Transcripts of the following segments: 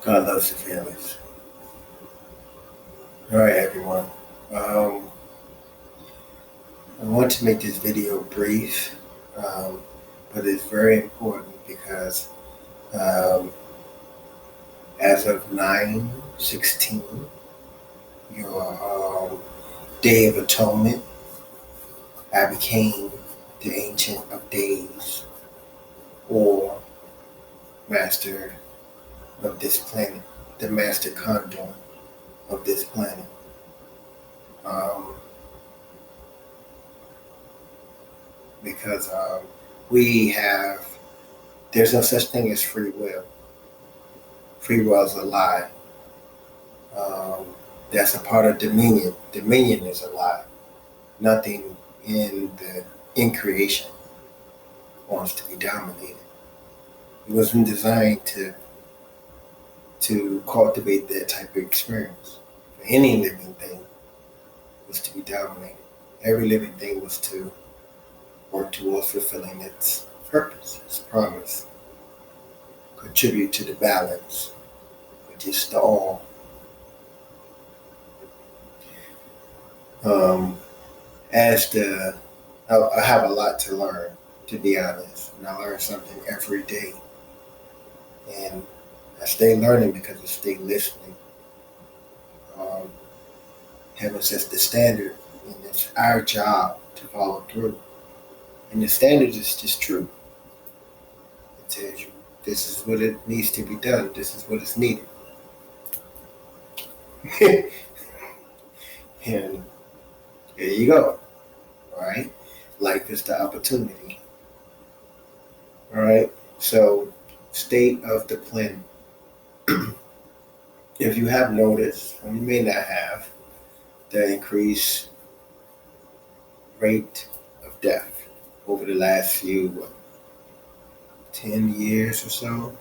God loves the fearless. All right, everyone. Um, I want to make this video brief, um, but it's very important because um, as of 9/16, your Day of Atonement, I became the Ancient of Days or Master of this planet, the Master Condor of this planet. Um, because we have, there's no such thing as free will. Free will is a lie. Um, that's a part of dominion. Dominion is a lie. Nothing in creation wants to be dominated. It wasn't designed to cultivate that type of experience. For any living thing was to be dominated. Every living thing was to work towards fulfilling its purpose, its promise, contribute to the balance, which is the all. Um, as the I have a lot to learn, to be honest, and I learn something every day, and I stay learning because I stay listening. Um, Heaven sets the standard, and it's our job to follow through. And the standard is just true. It tells you this is what it needs to be done. This is what is needed. And there you go. All right. Life is the opportunity. All right. So, state of the planet. If you have noticed, or you may not have, the increased rate of death over the last few 10 years or so,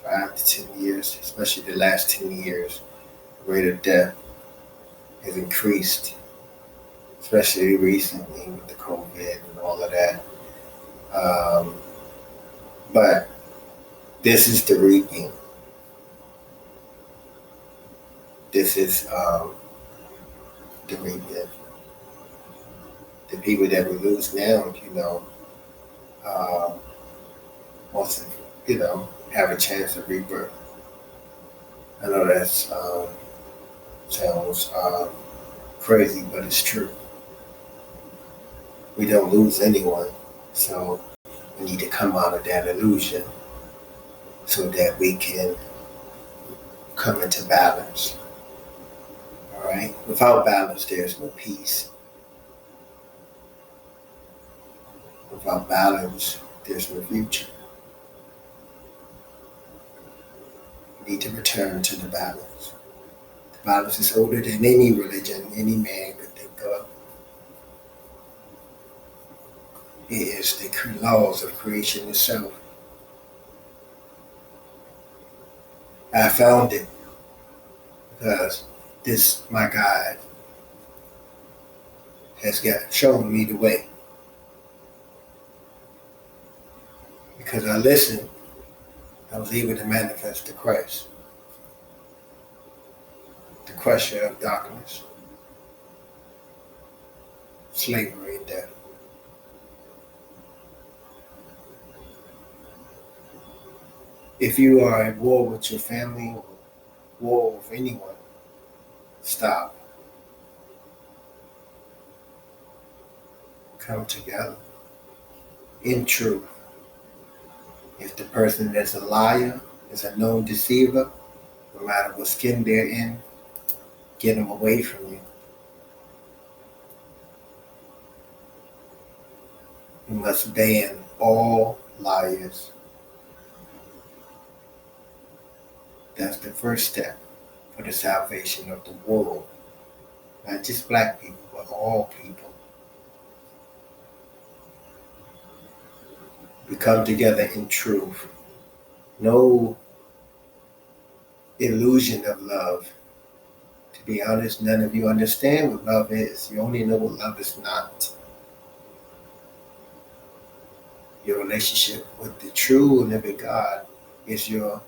5 to 10 years, especially the last 10 years, the rate of death has increased, especially recently with the COVID and all of that. Um, but this is the reaping. This is the reaping. The people that we lose now, um, wants to, have a chance of rebirth. I know that sounds crazy, but it's true. We don't lose anyone, so we need to come out of that illusion so that we can come into balance. All right. Without balance, there's no peace. Without balance, there's no future. We need to return to the balance. The balance is older than any religion any man could think of. It is the laws of creation itself. I found it because this, my God, has got shown me the way. Because I listened, I was able to manifest the Christ, the crusher of darkness, slavery, and death. If you are at war with your family or war with anyone, stop. Come together in truth. If the person that's a liar is a known deceiver, no matter what skin they're in, get them away from you. You must ban all liars. That's the first step for the salvation of the world. Not just black people, but all people. We come together in truth. No illusion of love. To be honest, none of you understand what love is. You only know what love is not. Your relationship with the true and living God is your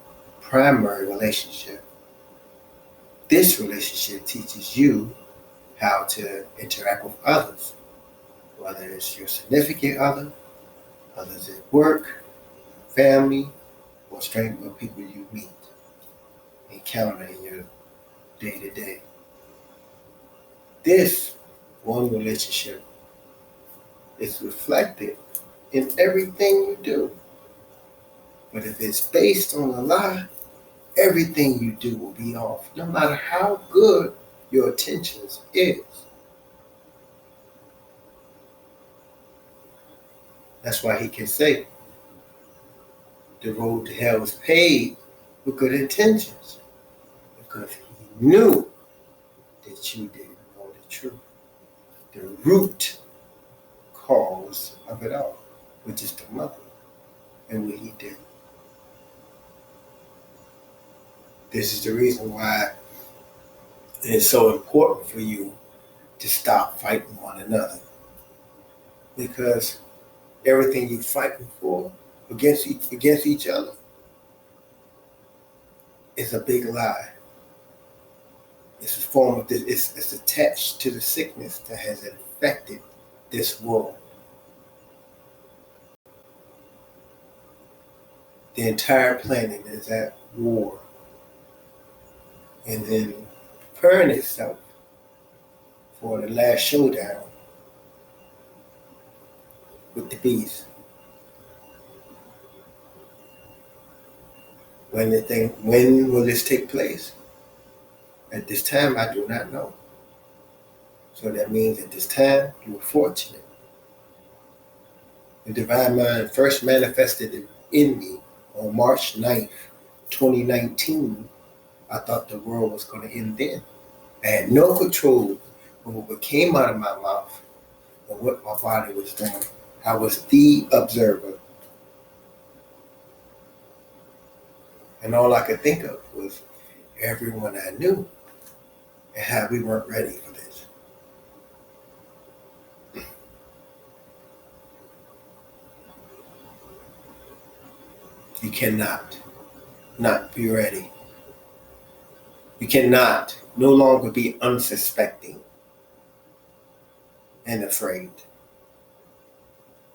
primary relationship. This relationship teaches you how to interact with others, whether it's your significant other, others at work, family, or stranger people you meet, encounter in your day to day. This one relationship is reflected in everything you do. But if it's based on a lie, everything you do will be off, no matter how good your intentions is. That's why he can say the road to hell is paved with good intentions, because he knew that you didn't know the truth, the root cause of it all, which is the mother, and what he did. This is the reason why it's so important for you to stop fighting one another, because everything you fighting for against each other is a big lie. It's a form of this. It's attached to the sickness that has infected this world. The entire planet is at war, and then preparing itself for the last showdown with the beast. When will this take place? At this time, I do not know. So that means at this time, you were fortunate. The divine mind first manifested in me on March 9th, 2019. I thought the world was going to end then. I had no control over what came out of my mouth or what my body was doing. I was the observer. And all I could think of was everyone I knew and how we weren't ready for this. You cannot not be ready. You cannot no longer be unsuspecting and afraid.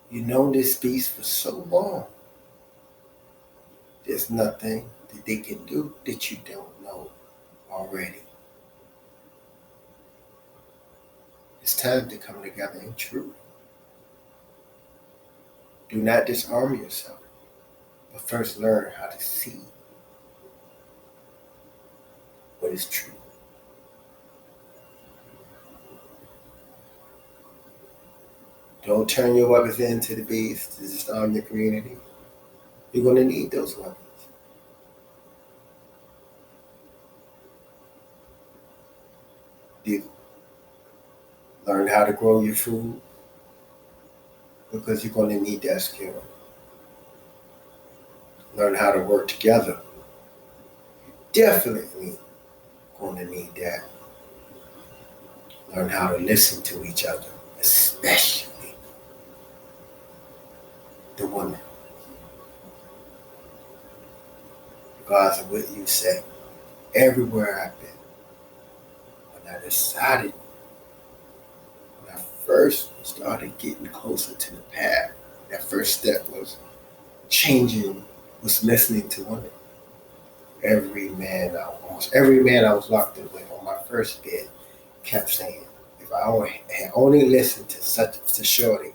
You know this beast for so long. There's nothing that they can do that you don't know already. It's time to come together in truth. Do not disarm yourself, but first learn how to see what is true. Don't turn your weapons into the beast to disarm your community. You're going to need those weapons. You learn how to grow your food, because you're going to need that skill. Learn how to work together. Definitely going to need that. Learn how to listen to each other, especially the women. Regardless of what you say, everywhere I've been, when I decided, when I first started getting closer to the path, that first step was changing, was listening to women. Almost every man I was locked in with on my first bed kept saying, if I had only listened to Shorty,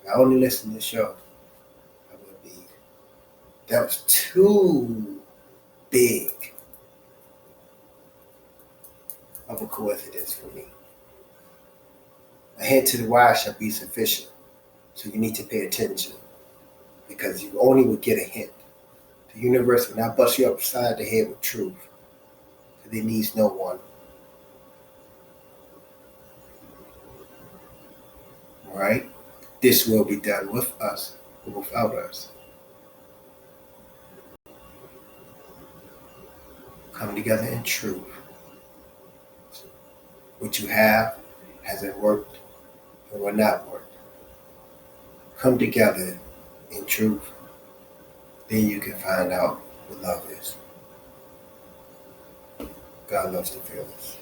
if I only listened to Shorty, I would be, that was too big of a coincidence for me. A hint to the wise shall be sufficient. So you need to pay attention, because you only would get a hint. The universe will not bust you upside the head with truth, because it needs no one. All right? This will be done with us or without us. Come together in truth. What you have hasn't worked and will not work. Come together in truth. Then you can find out what love is. God loves the fearless.